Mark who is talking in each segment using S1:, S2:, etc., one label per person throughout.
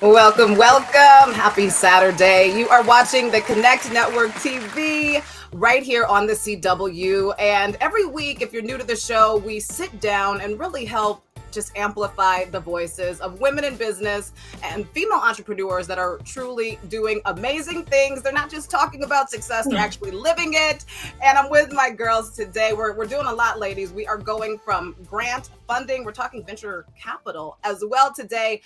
S1: Welcome, welcome. Happy Saturday. You are watching the Connect Network TV right here on the CW. And every week, if you're new to the show, we sit down and really help just amplify the voices of women in business and female entrepreneurs that are truly doing amazing things. They're not just talking about success, they're actually living it. And I'm with my girls today. We're doing a lot, ladies. We are going from grant funding, we're talking venture capital as well today,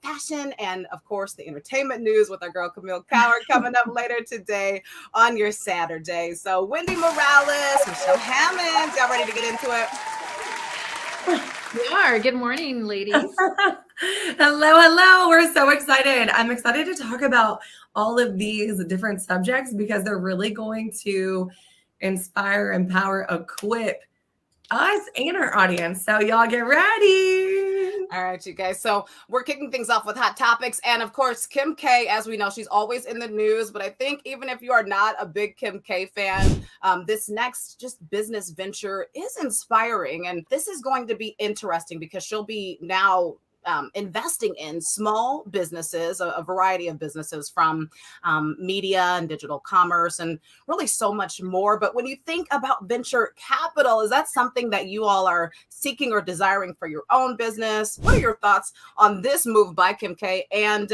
S1: fashion, and of course the entertainment news with our girl Camille Coward coming up later today on your Saturday. So Wendy Morales, Michelle Hammonds, y'all ready to get into it?
S2: We are. Good morning, ladies.
S3: Hello. We're so excited. I'm excited to talk about all of these different subjects because they're really going to inspire, empower, equip us and our audience. So y'all get ready.
S1: All right, you guys. So we're kicking things off with hot topics. And of course, Kim K, as we know, she's always in the news. But I think even if you are not a big Kim K fan, this next just business venture is inspiring. And this is going to be interesting because she'll be now investing in small businesses, a variety of businesses from media and digital commerce and really so much more. But when you think about venture capital, is that something that you all are seeking or desiring for your own business? What are your thoughts on this move by Kim K? And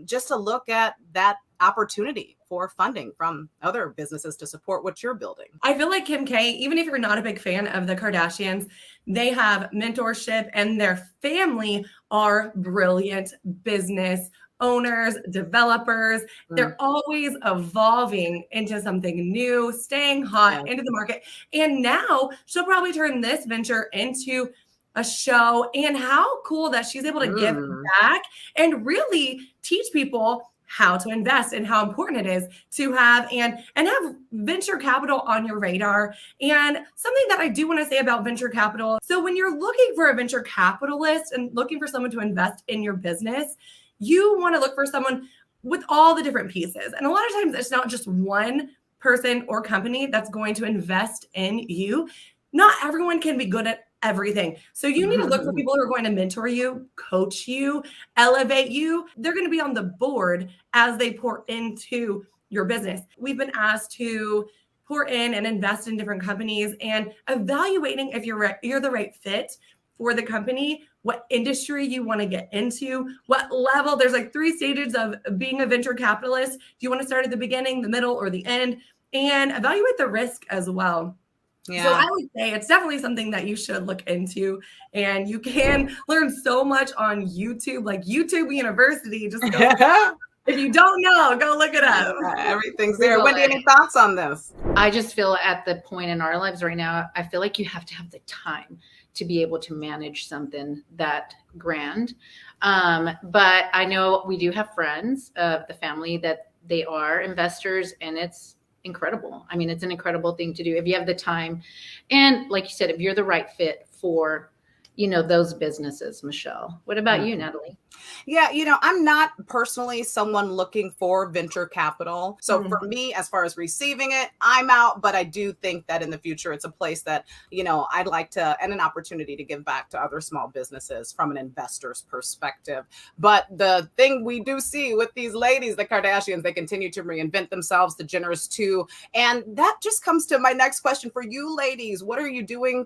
S1: just to look at that opportunity for funding from other businesses to support what you're building.
S3: I feel like Kim K, even if you're not a big fan of the Kardashians, they have mentorship and their family are brilliant business owners, developers. They're always evolving into something new, staying hot into the market. And now she'll probably turn this venture into a show. And how cool that she's able to give back and really teach people how to invest and how important it is to have and have venture capital on your radar. And something that I do want to say about venture capital. So when you're looking for a venture capitalist and looking for someone to invest in your business, you want to look for someone with all the different pieces. And a lot of times it's not just one person or company that's going to invest in you. Not everyone can be good at everything. So you need to look for people who are going to mentor you, coach you, elevate you. They're going to be on the board as they pour into your business. We've been asked to pour in and invest in different companies and evaluating if you're the right fit for the company, what industry you want to get into, what level. There's like 3 stages of being a venture capitalist. Do you want to start at the beginning, the middle, or the end? And evaluate the risk as well. Yeah. So I would say it's definitely something that you should look into, and you can learn so much on YouTube, like YouTube University. Just go, if you don't know, go look it up.
S1: Everything's there. Wendy, any thoughts on this?
S2: I just feel at the point in our lives right now, I feel like you have to have the time to be able to manage something that grand. But I know we do have friends of the family that they are investors, and it's incredible. I mean, it's an incredible thing to do if you have the time. And like you said, if you're the right fit for, those businesses. Michelle, what about you, Natalie?
S1: Yeah, I'm not personally someone looking for venture capital. So for me, as far as receiving it, I'm out. But I do think that in the future, it's a place that, I'd like to, and an opportunity to give back to other small businesses from an investor's perspective. But the thing we do see with these ladies, the Kardashians, they continue to reinvent themselves, the Jenners too. And that just comes to my next question for you ladies. What are you doing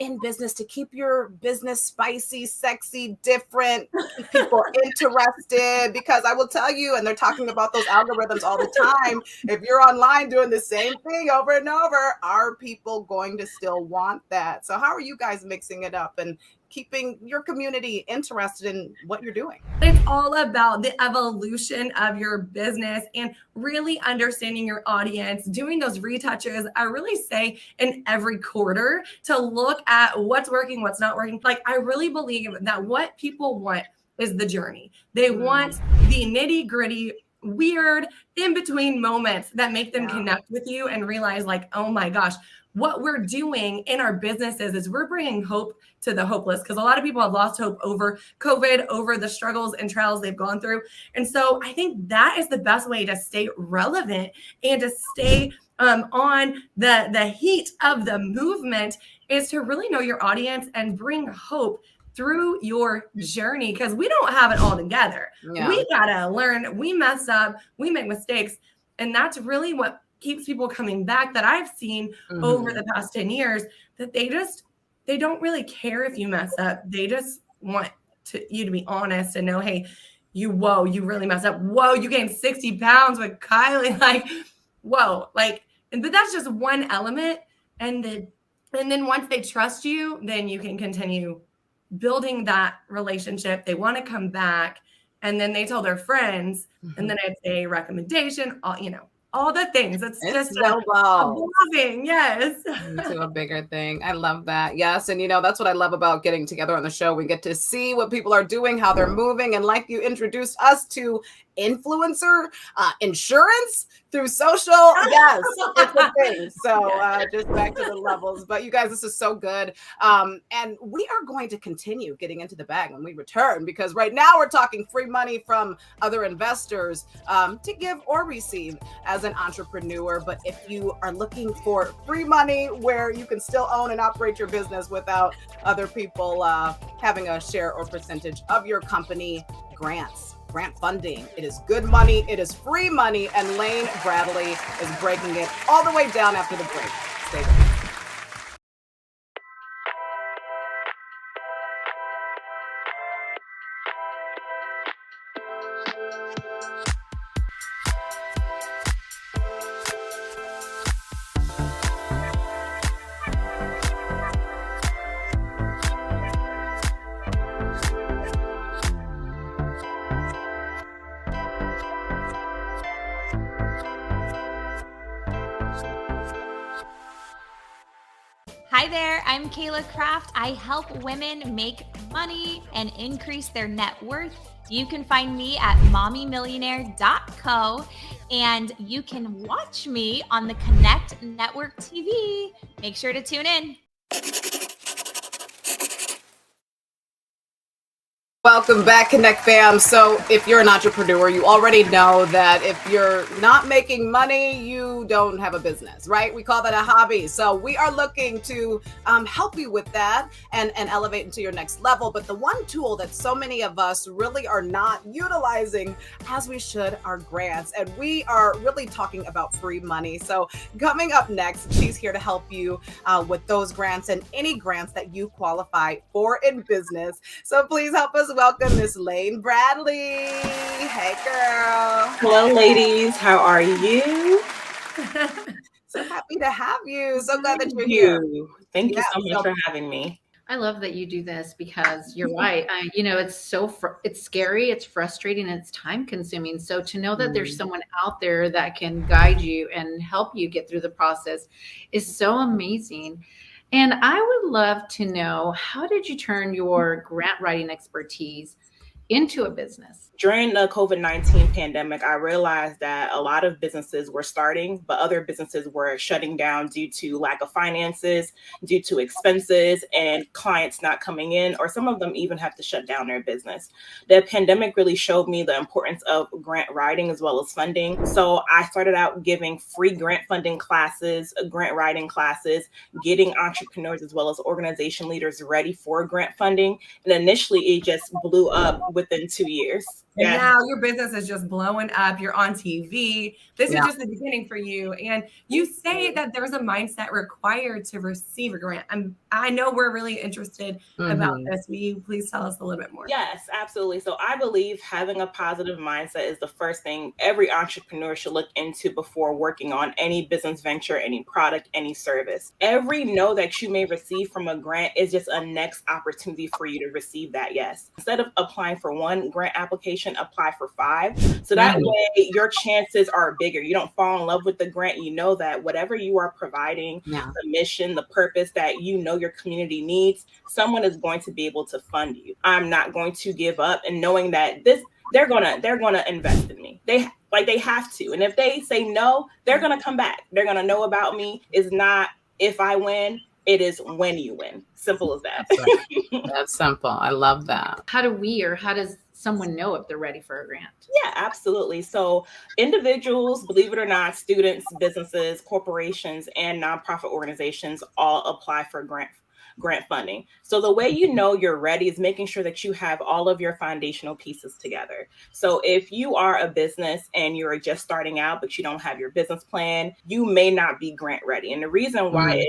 S1: in business to keep your business spicy, sexy, different, keep people interested? Because I will tell you, and they're talking about those algorithms all the time, if you're online doing the same thing over and over, are people going to still want that? So how are you guys mixing it up and keeping your community interested in what you're doing?
S3: It's all about the evolution of your business and really understanding your audience, doing those retouches. I really say in every quarter to look at what's working, what's not working. Like, I really believe that what people want is the journey. They want the nitty gritty, weird in between moments that make them connect with you and realize, like, oh my gosh, what we're doing in our businesses is we're bringing hope to the hopeless, because a lot of people have lost hope over COVID, over the struggles and trials they've gone through. And so I think that is the best way to stay relevant and to stay on the heat of the movement, is to really know your audience and bring hope through your journey, because we don't have it all together.
S1: Yeah.
S3: We gotta learn. We mess up. We make mistakes. And that's really what keeps people coming back, that I've seen over the past 10 years, that they don't really care if you mess up. They just want you to be honest and know, hey, you really messed up. Whoa, you gained 60 pounds with Kylie. Like, whoa, like, but that's just one element. And then once they trust you, then you can continue building that relationship. They want to come back, and then they tell their friends, and then it's a recommendation, all the things. It's just evolving, yes.
S1: Into a bigger thing. I love that. Yes. And that's what I love about getting together on the show. We get to see what people are doing, how they're moving. And like you introduced us to influencer insurance through social. Yes, it's a thing. So just back to the levels. But you guys, this is so good. And we are going to continue getting into the bag when we return, because right now we're talking free money from other investors to give or receive as an entrepreneur. But if you are looking for free money where you can still own and operate your business without other people having a share or percentage of your company, grant funding. It is good money. It is free money. And Lane Bradley is breaking it all the way down after the break. Stay with us.
S4: Hi there, I'm Kayla Kraft. I help women make money and increase their net worth. You can find me at mommymillionaire.co, and you can watch me on the Connect Network TV. Make sure to tune in.
S1: Welcome back, Connect fam. So if you're an entrepreneur, you already know that if you're not making money, you don't have a business, right? We call that a hobby. So we are looking to help you with that and elevate into your next level. But the one tool that so many of us really are not utilizing as we should are grants. And we are really talking about free money. So coming up next, she's here to help you with those grants and any grants that you qualify for in business. So please help us welcome Miss Lane Bradley. Hey, girl.
S5: Hello, ladies. How are you?
S1: So happy to have you. So glad that you're here.
S5: Thank you so much for having me.
S2: I love that you do this, because you're right. It's scary, it's frustrating, and it's time consuming. So to know that there's someone out there that can guide you and help you get through the process is so amazing. And I would love to know, how did you turn your grant writing expertise into a business?
S5: During the COVID-19 pandemic, I realized that a lot of businesses were starting, but other businesses were shutting down due to lack of finances, due to expenses, and clients not coming in, or some of them even have to shut down their business. The pandemic really showed me the importance of grant writing as well as funding. So I started out giving free grant funding classes, grant writing classes, getting entrepreneurs as well as organization leaders ready for grant funding. And initially, it just blew up within 2 years.
S3: And now your business is just blowing up. You're on TV. This is just the beginning for you. And you say that there's a mindset required to receive a grant. I know we're really interested about this. Will you please tell us a little bit more?
S5: Yes, absolutely. So I believe having a positive mindset is the first thing every entrepreneur should look into before working on any business venture, any product, any service. Every no that you may receive from a grant is just a next opportunity for you to receive that yes. Instead of applying for one grant application, apply for 5. So that way your chances are bigger. You don't fall in love with the grant. You know that whatever you are providing, the mission, the purpose that you know your community needs, someone is going to be able to fund you. I'm not going to give up, and knowing that they're gonna invest in me. They have to. And if they say no, they're gonna come back. They're gonna know about me. Is not if I win, it is when you win. Simple as that.
S1: That's simple. I love that.
S2: How does someone know if they're ready for a grant?
S5: Yeah, absolutely. So individuals, believe it or not, students, businesses, corporations, and nonprofit organizations all apply for grant funding. So the way you know you're ready is making sure that you have all of your foundational pieces together. So if you are a business and you're just starting out, but you don't have your business plan, you may not be grant ready. And the reason why is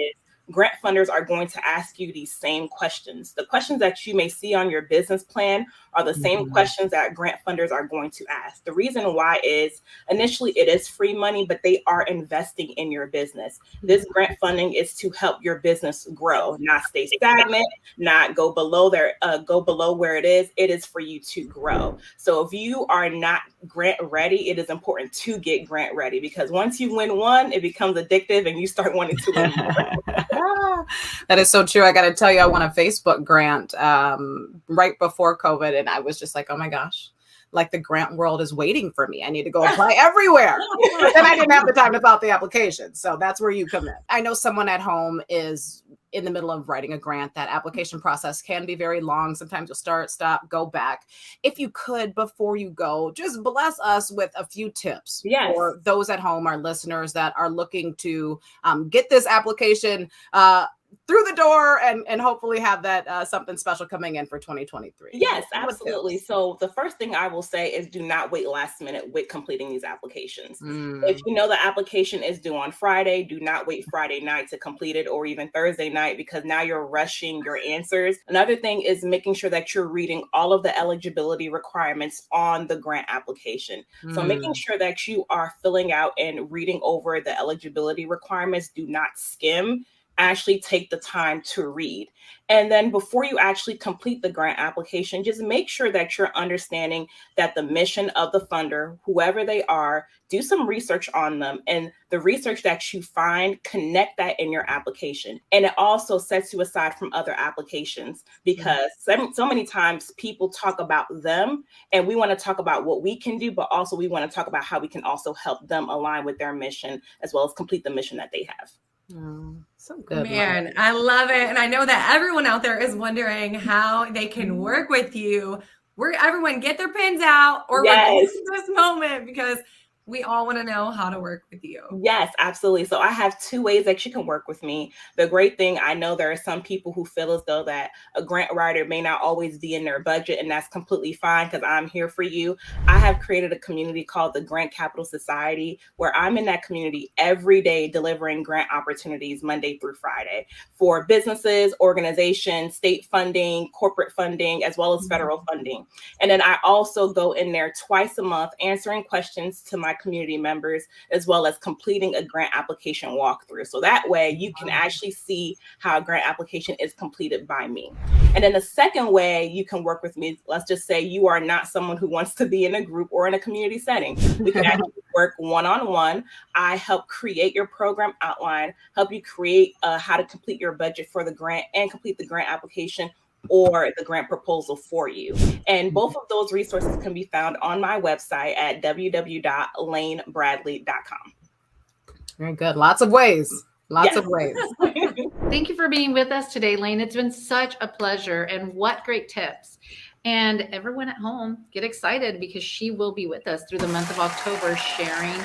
S5: grant funders are going to ask you these same questions. The questions that you may see on your business plan are the same questions that grant funders are going to ask. The reason why is initially it is free money, but they are investing in your business. This grant funding is to help your business grow, not stay stagnant, not go below where it is. It is for you to grow. So if you are not grant ready, it is important to get grant ready, because once you win one, it becomes addictive and you start wanting to win more.
S1: That is so true. I got to tell you, I won a Facebook grant right before COVID, and I was just like, oh my gosh, like the grant world is waiting for me. I need to go apply everywhere. And I didn't have the time to fill out the application. So that's where you come in. I know someone at home is in the middle of writing a grant. That application process can be very long. Sometimes you'll start, stop, go back. If you could, before you go, just bless us with a few tips for those at home, our listeners that are looking to get this application through the door and hopefully have that something special coming in for 2023.
S5: Yes, absolutely. So the first thing I will say is do not wait last minute with completing these applications. If you know the application is due on Friday, do not wait Friday night to complete it, or even Thursday night, because now you're rushing your answers. Another thing is making sure that you're reading all of the eligibility requirements on the grant application. So making sure that you are filling out and reading over the eligibility requirements. Do not skim. Actually take the time to read. And then before you actually complete the grant application, just make sure that you're understanding that the mission of the funder, whoever they are, do some research on them, and the research that you find, connect that in your application. And it also sets you aside from other applications, because so many times people talk about them and we want to talk about what we can do, but also we want to talk about how we can also help them align with their mission as well as complete the mission that they have.
S1: Oh, so good.
S3: Man, I love it. And I know that everyone out there is wondering how they can work with you. Everyone get their pens out or record this moment, because we all want to know how to work with you.
S5: Yes, absolutely. So I have 2 ways that you can work with me. The great thing, I know there are some people who feel as though that a grant writer may not always be in their budget, and that's completely fine, because I'm here for you. I have created a community called the Grant Capital Society, where I'm in that community every day delivering grant opportunities Monday through Friday for businesses, organizations, state funding, corporate funding, as well as federal funding. And then I also go in there twice a month answering questions to my community members, as well as completing a grant application walkthrough. So that way you can actually see how a grant application is completed by me. And then the second way you can work with me, let's just say you are not someone who wants to be in a group or in a community setting. We can actually work one-on-one. I help create your program outline, help you create how to complete your budget for the grant and complete the grant application or the grant proposal for you. And both of those resources can be found on my website at www.lanebradley.com.
S1: Very good. Lots of ways. Lots of ways.
S2: Thank you for being with us today, Lane. It's been such a pleasure, and what great tips. And everyone at home, get excited, because she will be with us through the month of October, sharing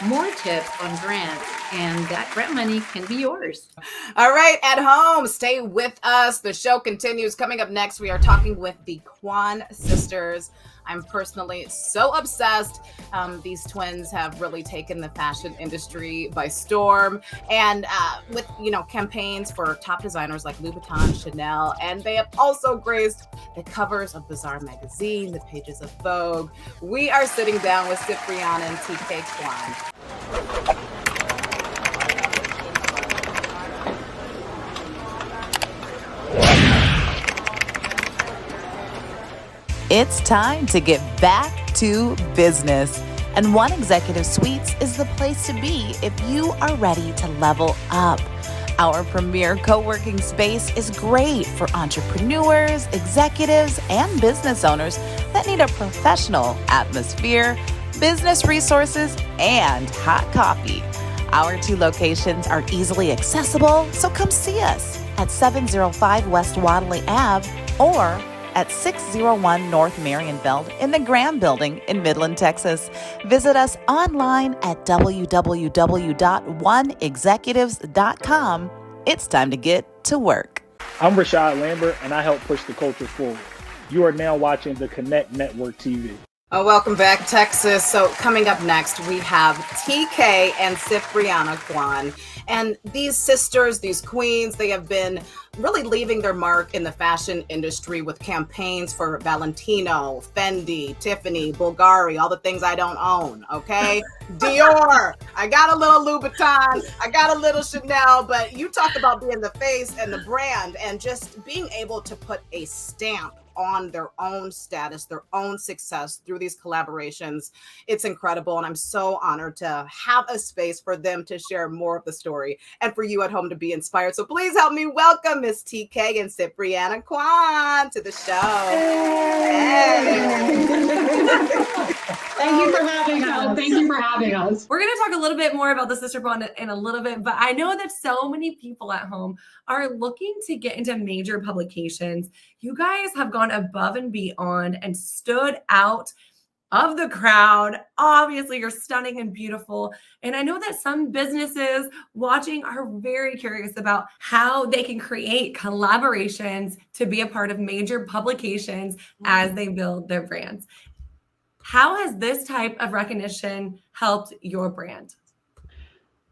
S2: more tips on grants, and that grant money can be yours.
S1: All right, at home, stay with us. The show continues. Coming up next, we are talking with the Kwan sisters. I'm personally so obsessed. These twins have really taken the fashion industry by storm, and with campaigns for top designers like Louis Vuitton, Chanel, and they have also graced the covers of Bazaar magazine, the pages of Vogue. We are sitting down with Cipriana and TK Kwan.
S6: It's time to get back to business. And One Executive Suites is the place to be if you are ready to level up. Our premier co-working space is great for entrepreneurs, executives, and business owners that need a professional atmosphere, business resources, and hot coffee. Our 2 locations are easily accessible, so come see us at 705 West Wadley Ave or at 601 North Marionville in the Graham Building in Midland, Texas. Visit us online at www.oneexecutives.com. It's time to get to work.
S7: I'm Rashad Lambert, and I help push the culture forward. You are now watching the Connect Network TV.
S1: Oh, welcome back, Texas. So coming up next, we have TK and Cipriana Kwan. And these sisters, these queens, they have been really leaving their mark in the fashion industry with campaigns for Valentino, Fendi, Tiffany, Bulgari, all the things I don't own, okay? Dior, I got a little Louboutin, I got a little Chanel, but you talk about being the face and the brand and just being able to put a stamp on their own status, their own success through these collaborations. It's incredible. And I'm so honored to have a space for them to share more of the story and for you at home to be inspired. So please help me welcome Miss TK and Cipriana Kwan to the show.
S8: Thank you for having us. Thank you for having us.
S3: We're going to talk a little bit more about the Sister Bond in a little bit, but I know that so many people at home are looking to get into major publications. You guys have gone above and beyond and stood out of the crowd. Obviously, you're stunning and beautiful. And I know that some businesses watching are very curious about how they can create collaborations to be a part of major publications as they build their brands. How has this type of recognition helped your brand?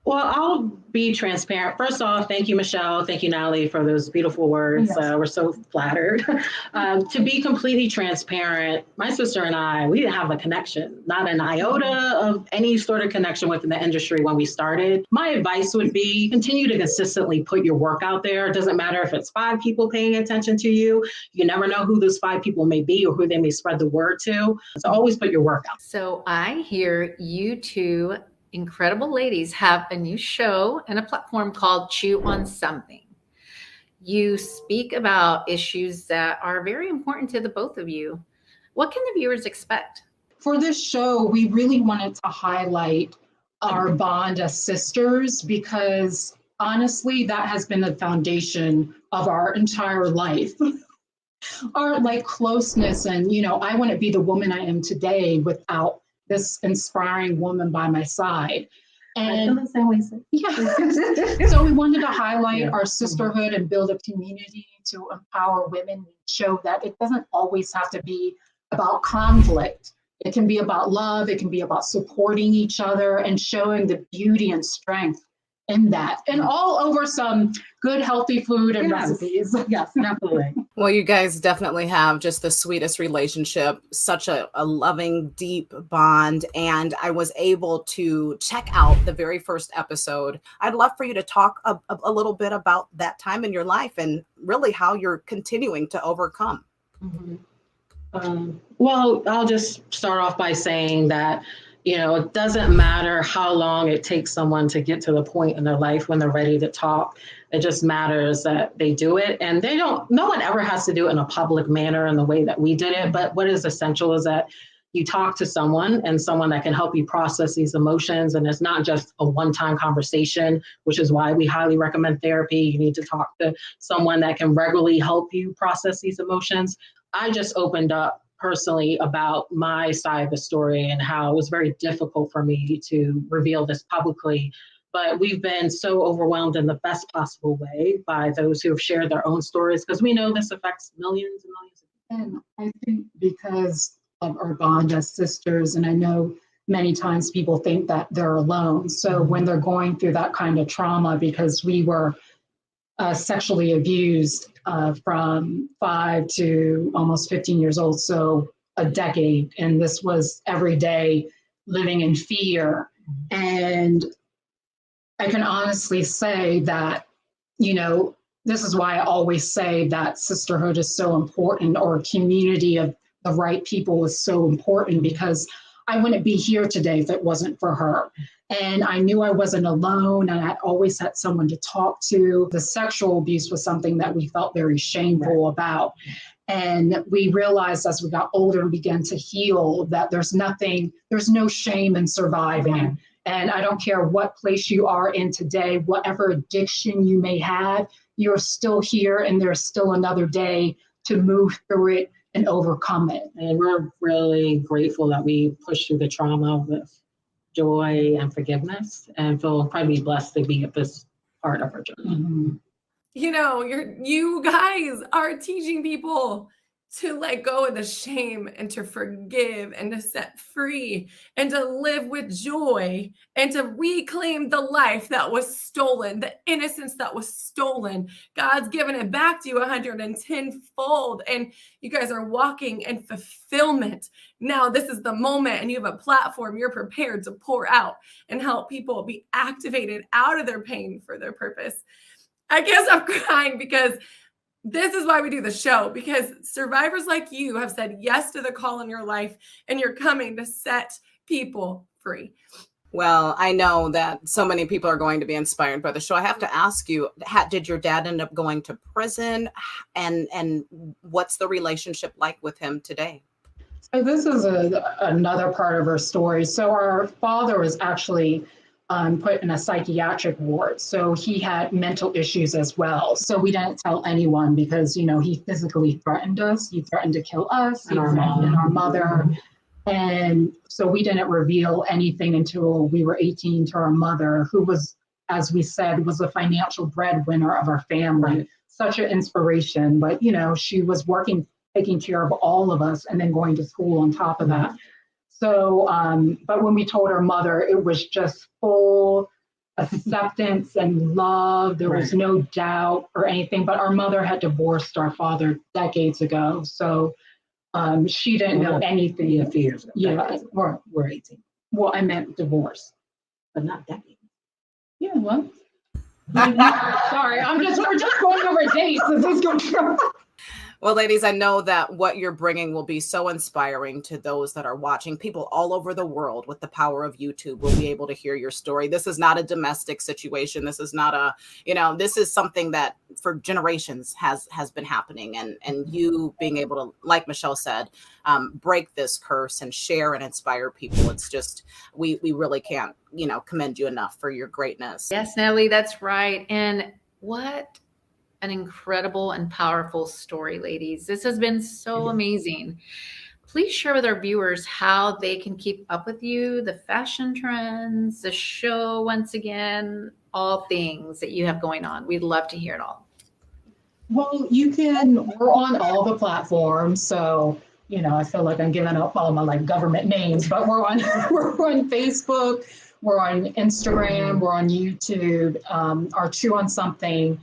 S8: Well, I'll be transparent. First off, thank you, Michelle. Thank you, Natalie, for those beautiful words.
S3: Yes.
S8: We're so flattered. To be completely transparent, my sister and I, we didn't have a connection, not an iota of any sort of connection within the industry when we started. My advice would be continue to consistently put your work out there. It doesn't matter if it's 5 people paying attention to you. You never know who those 5 people may be or who they may spread the word to. So always put your work out.
S2: So I hear you two incredible ladies have a new show and a platform called Chew on Something. You speak about issues that are very important to the both of you. What can the viewers expect?
S9: For this show, we really wanted to highlight our bond as sisters because honestly, that has been the foundation of our entire life. Our closeness and, I wouldn't be the woman I am today without this inspiring woman by my side. And
S8: I feel the same way.
S9: yeah. So we wanted to highlight our sisterhood and build a community to empower women and show that it doesn't always have to be about conflict. It can be about love. It can be about supporting each other and showing the beauty and strength in that. And all over some good, healthy food and recipes.
S8: Yes, definitely.
S1: Well, you guys definitely have just the sweetest relationship, such a loving, deep bond. And I was able to check out the very first episode. I'd love for you to talk a little bit about that time in your life and really how you're continuing to overcome.
S8: Mm-hmm. Well, I'll just start off by saying that it doesn't matter how long it takes someone to get to the point in their life when they're ready to talk. It just matters that they do it. And no one ever has to do it in a public manner in the way that we did it. But what is essential is that you talk to someone and someone that can help you process these emotions. And it's not just a one-time conversation, which is why we highly recommend therapy. You need to talk to someone that can regularly help you process these emotions. I just opened up personally about my side of the story and how it was very difficult for me to reveal this publicly. But we've been so overwhelmed in the best possible way by those who have shared their own stories, because we know this affects millions and millions of people.
S9: And I think because of our bond as sisters, and I know many times people think that they're alone. So when they're going through that kind of trauma, because we were sexually abused from 5 to almost 15 years old, so a decade. And this was every day living in fear. And I can honestly say that, this is why I always say that sisterhood is so important, or a community of the right people is so important, because I wouldn't be here today if it wasn't for her. And I knew I wasn't alone, and I always had someone to talk to. The sexual abuse was something that we felt very shameful about. And we realized as we got older and began to heal that there's no shame in surviving. And I don't care what place you are in today, whatever addiction you may have, you're still here, and there's still another day to move through it and overcome it.
S8: And we're really grateful that we pushed through the trauma with joy and forgiveness, and feel incredibly blessed to be at this part of our journey.
S9: Mm-hmm.
S3: you guys are teaching people to let go of the shame and to forgive and to set free and to live with joy and to reclaim the life that was stolen, the innocence that was stolen. God's given it back to you 110-fold, and you guys are walking in fulfillment. Now, this is the moment, and you have a platform you're prepared to pour out and help people be activated out of their pain for their purpose. I guess I'm crying because this is why we do the show, because survivors like you have said yes to the call in your life, and you're coming to set people free.
S1: Well, I know that so many people are going to be inspired by the show. I have to ask you, did your dad end up going to prison? And what's the relationship like with him today?
S9: So this is another part of our story. So our father was actually put in a psychiatric ward. So he had mental issues as well. So we didn't tell anyone because, he physically threatened us. He threatened to kill us and our mother. And so we didn't reveal anything until we were 18 to our mother, who was, as we said, was a financial breadwinner of our family. Right. Such an inspiration. But, she was working, taking care of all of us and then going to school on top of that. So, but when we told our mother, it was just full acceptance and love. There was no doubt or anything, but our mother had divorced our father decades ago. So she didn't know anything. A few years ago. Yeah, we're 18. Well, I meant divorce. But not decades. Yeah, well. Sorry, we're just going over dates.
S1: Well, ladies, I know that what you're bringing will be so inspiring to those that are watching. People all over the world with the power of YouTube will be able to hear your story. This is not a domestic situation. This is not this is something that for generations has been happening. And you being able to, like Michelle said, break this curse and share and inspire people. It's just, we really can't, commend you enough for your greatness.
S2: Yes, Natalie, that's right. And what an incredible and powerful story, ladies. This has been so amazing. Please share with our viewers how they can keep up with you, the fashion trends, the show, once again, all things that you have going on. We'd love to hear it all.
S9: Well, we're on all the platforms. So, I feel like I'm giving up all my government names, but we're on Facebook, we're on Instagram, we're on YouTube. Our Chew on Something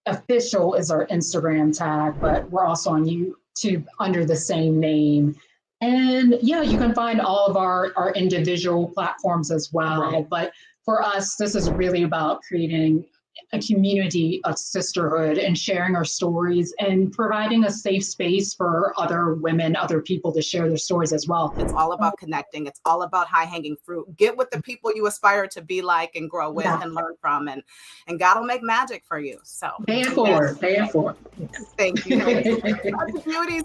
S9: official is our Instagram tag, but we're also on YouTube under the same name. And yeah, you can find all of our individual platforms as well. Right. But for us, this is really about creating a community of sisterhood and sharing our stories and providing a safe space for other women, other people to share their stories as well.
S1: It's all about connecting. It's all about high hanging fruit. Get with the people you aspire to be like and grow with and learn from, and God will make magic for you. So
S9: pay it forward.
S1: Thank you.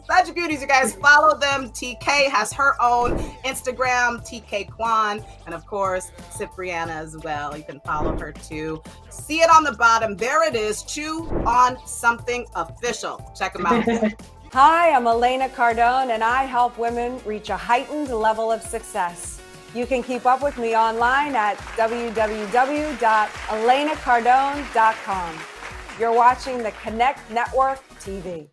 S1: Such beauties, you guys. Follow them. TK has her own Instagram, TK Kwan, and of course Cipriana as well. You can follow her too. See it on the bottom. There it is. Chew on Something official. Check them out.
S10: Hi, I'm Elena Cardone, and I help women reach a heightened level of success. You can keep up with me online at www.elenacardone.com. You're watching the Connect Network TV.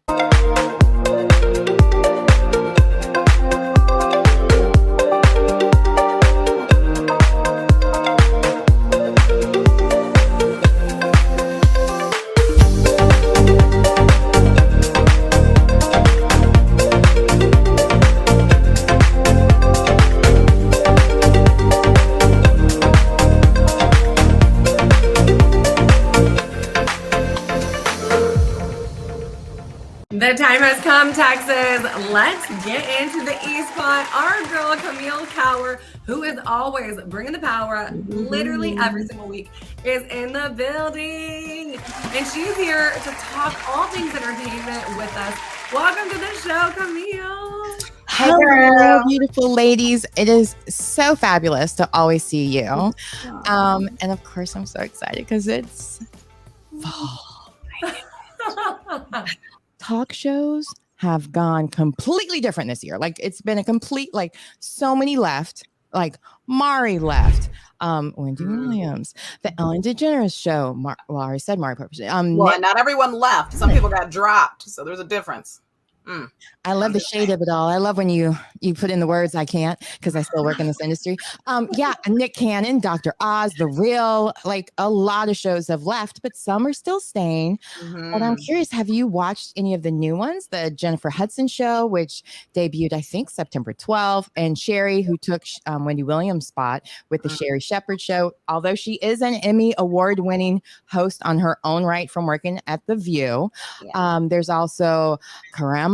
S3: The time has come, Texas. Let's get into the E-Spot. Our girl, Camille Cower, who is always bringing the power, literally every single week, is in the building. And she's here to talk all things entertainment with us. Welcome to the show, Camille.
S11: Hello, beautiful ladies. It is so fabulous to always see you. And of course, I'm so excited because it's fall. Talk shows have gone completely different this year. Like, it's been a complete, so many left. Like Mari left. Wendy Williams, the Ellen DeGeneres show. Well, I already said Mari Purpose.
S1: Well, and not everyone left. Some people got dropped, so there's a difference.
S11: I love the shade of it all. I love when you put in the words I can't, because I still work in this industry. Yeah, Nick Cannon, Dr. Oz, The Real, like a lot of shows have left, but some are still staying. But I'm curious, have you watched any of the new ones? The Jennifer Hudson show, which debuted, I think, September 12th, and Sherry, who took Wendy Williams' spot with the Sherry Shepherd show. Although she is an Emmy award-winning host on her own right from working at The View. There's also Karamo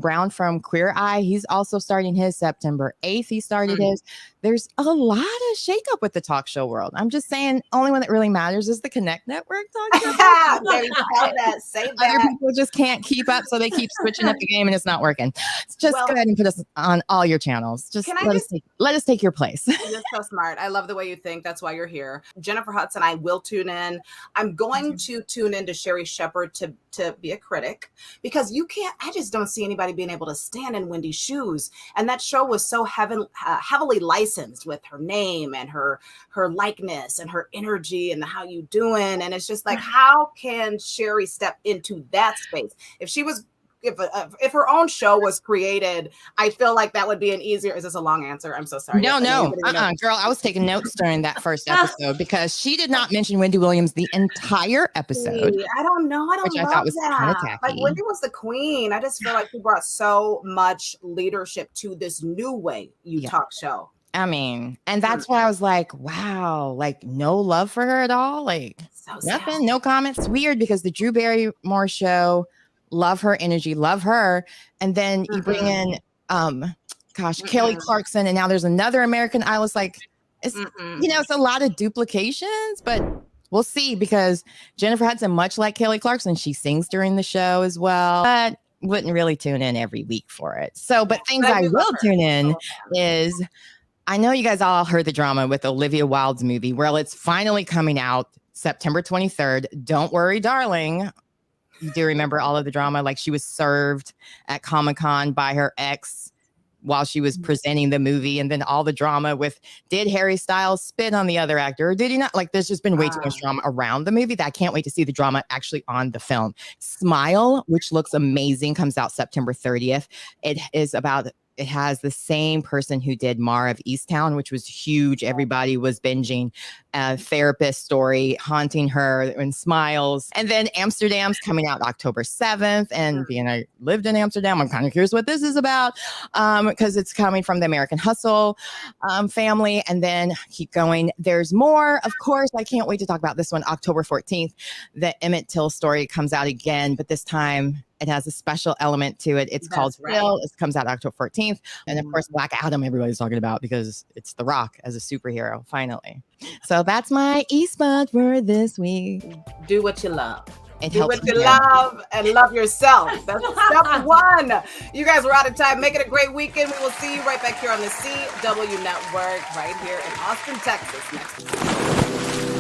S11: Brown from Queer Eye. He's also starting his September 8th. He started his. There's a lot of shakeup with the talk show world. I'm just saying, only one that really matters is the Connect Network talk show.
S1: Baby, say that.
S11: Other people just can't keep up, so they keep switching up the game, and it's not working. Just go ahead and put us on all your channels. Just let us take your place.
S1: You're so smart. I love the way you think. That's why you're here. Jennifer Hudson, I will tune in. I'm going to tune into Sherry Shepherd to be a critic, because I just don't see anybody being able to stand in Wendy's shoes. And that show was so heavily licensed with her name and her likeness and her energy and the how you doing. And it's just like, how can Sherry step into that space? If her own show was created, I feel like that would be an easier. Is this a long answer? I'm so sorry.
S11: No. Girl, I was taking notes during that first episode, because she did not mention Wendy Williams the entire episode.
S1: I don't know. I thought was
S11: kind of tacky.
S1: Like, Wendy was the queen. I just feel like she brought so much leadership to this new way talk show.
S11: I mean, and that's why I was like, wow, like no love for her at all. Like nothing, no comments. Weird, because the Drew Barrymore show, love her energy, love her. And then you bring in, Kelly Clarkson, and now there's another American Idol. It's like, it's a lot of duplications, but we'll see, because Jennifer Hudson, much like Kelly Clarkson, she sings during the show as well, but wouldn't really tune in every week for it. So, but things I will tune in is, I know you guys all heard the drama with Olivia Wilde's movie. Well, it's finally coming out September 23rd. Don't worry, darling. You do remember all of the drama? Like, she was served at Comic-Con by her ex while she was presenting the movie, and then all the drama with, did Harry Styles spit on the other actor or did he not? Like, there's just been way too much drama around the movie that I can't wait to see the drama actually on the film. Smile, which looks amazing, comes out September 30th. It has the same person who did Mare of Easttown, which was huge. Everybody was binging. A therapist story haunting her and Smiles. And then Amsterdam's coming out October 7th. And being I lived in Amsterdam, I'm kind of curious what this is about, because it's coming from the American Hustle family. And then keep going. There's more. Of course, I can't wait to talk about this one. October 14th, the Emmett Till story comes out again, but this time it has a special element to it. It's called Phil. It comes out October 14th. And of course, Black Adam, everybody's talking about, because it's The Rock as a superhero, finally. So that's my e-spot for this week.
S1: Do what you love.
S11: Do
S1: what you love and love yourself. That's step one. You guys, we're out of time. Make it a great weekend. We will see you right back here on the CW Network, right here in Austin, Texas next week.